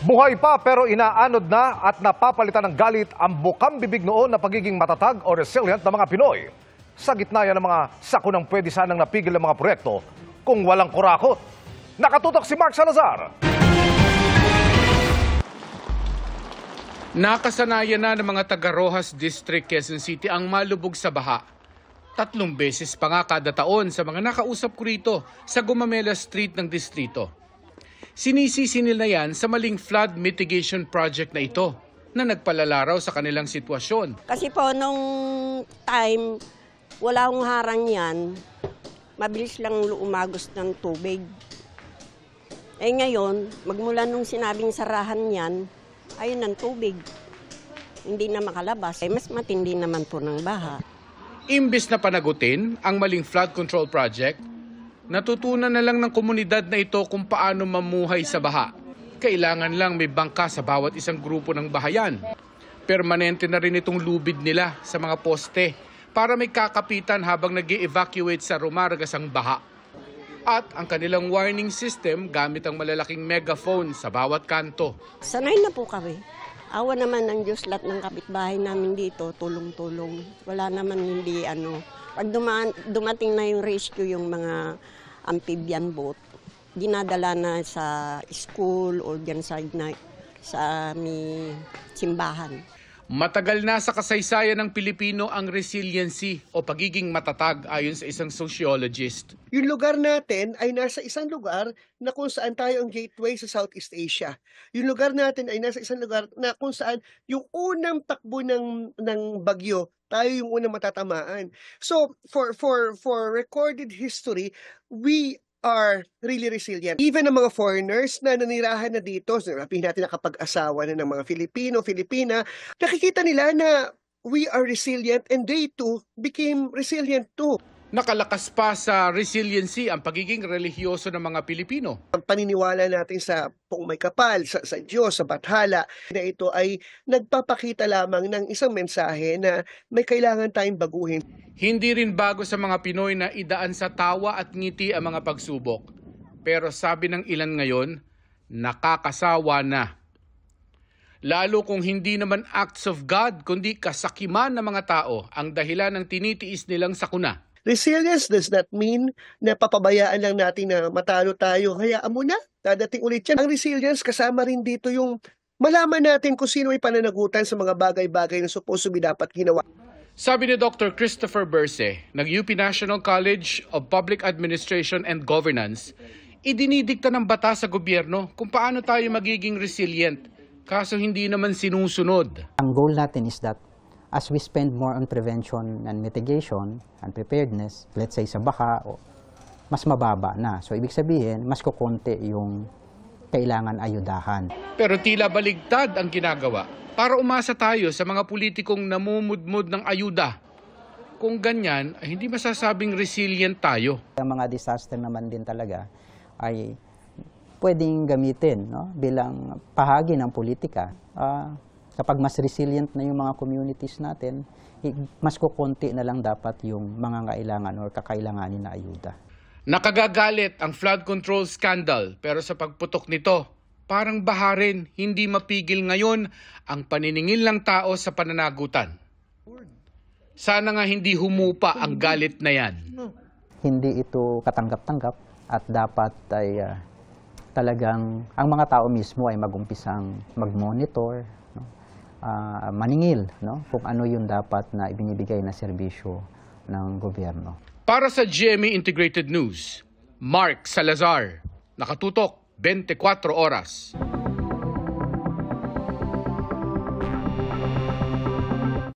Buhay pa pero inaanod na at napapalitan ng galit ang bukang bibig noon na pagiging matatag o resilient ng mga Pinoy. Sa gitna yan ng mga sakunang pwede sanang napigil ng mga proyekto kung walang kurakot. Nakatutok si Mark Salazar. Nakasanayan na ng mga taga Roxas District, Quezon City ang malubog sa baha. 3 beses pa nga kada taon sa mga nakausap ko rito sa Gumamela Street ng distrito. Sinisisi nila yan sa maling flood mitigation project na ito na nagpalala raw sa kanilang sitwasyon. Kasi po nung time, wala akong harang yan, mabilis lang umagos ng tubig. Eh ngayon, magmula nung sinabing sarahan yan, ayun ang tubig. Hindi na makalabas. Eh, mas matindi naman po ng baha. Imbis na panagutin ang maling flood control project, natutunan na lang ng komunidad na ito kung paano mamuhay sa baha. Kailangan lang may bangka sa bawat isang grupo ng bahayan. Permanente na rin itong lubid nila sa mga poste para may kakapitan habang nag-evacuate sa rumaragas ang baha. At ang kanilang warning system gamit ang malalaking megaphone sa bawat kanto. Sanay na po kami. Awa naman ng Diyos, lahat ng kapitbahay namin dito, tulong-tulong. Wala naman hindi Pag dumating na yung rescue, yung mga amphibian boat, dinadala na sa school o dyan sa simbahan. Matagal na sa kasaysayan ng Pilipino ang resiliency o pagiging matatag ayon sa isang sociologist. Yung lugar natin ay nasa isang lugar na kung saan tayo ang gateway sa Southeast Asia. Yung lugar natin ay nasa isang lugar na kung saan yung unang takbo ng bagyo, tayo yung unang matatamaan. So for recorded history, we are really resilient. Even ang mga foreigners na nanirahan na dito, sabihin natin nakapag-asawa na ng mga Filipino, Filipina, nakikita nila na we are resilient and they too became resilient too. Nakalakas pa sa resiliency ang pagiging relihiyoso ng mga Pilipino. Ang paniniwala natin sa Poong May Kapal, sa Diyos, sa Bathala, na ito ay nagpapakita lamang ng isang mensahe na may kailangan tayong baguhin. Hindi rin bago sa mga Pinoy na idaan sa tawa at ngiti ang mga pagsubok. Pero sabi ng ilan ngayon, nakakasawa na. Lalo kung hindi naman acts of God, kundi kasakiman ng mga tao ang dahilan ng tinitiis nilang sakuna. Resilience does not mean na papabayaan lang natin na matalo tayo. Hayaan mo na, dadating ulit yan. Ang resilience kasama rin dito yung malaman natin kung sino ay pananagutan sa mga bagay-bagay na supposed to be dapat ginawa. Sabi ni Dr. Christopher Berse, ng UP National College of Public Administration and Governance, idinidikta ng batas sa gobyerno kung paano tayo magiging resilient, kaso hindi naman sinusunod. Ang goal natin is that as we spend more on prevention and mitigation and preparedness, let's say sa baha, mas mababa na. So ibig sabihin, mas kukonti yung kailangan ayudahan. Pero tila baligtad ang ginagawa para umasa tayo sa mga politikong namumudmud ng ayuda. Kung ganyan, ay hindi masasabing resilient tayo. Ang mga disaster naman din talaga ay pwedeng gamitin, no, bilang bahagi ng politika. Kapag mas resilient na yung mga communities natin, mas kukunti na lang dapat yung mga kailangan o kakailanganin na ayuda. Nakagagalit ang flood control scandal, pero sa pagputok nito, parang baha rin, hindi mapigil ngayon ang paniningil ng tao sa pananagutan. Sana nga hindi humupa ang galit na yan. Hindi ito katanggap-tanggap at dapat ay talagang ang mga tao mismo ay magumpisang mag-monitor, maningil, no, kung ano yung dapat na ibinibigay na serbisyo ng gobyerno. Para sa GMA Integrated News, Mark Salazar, nakatutok 24 oras.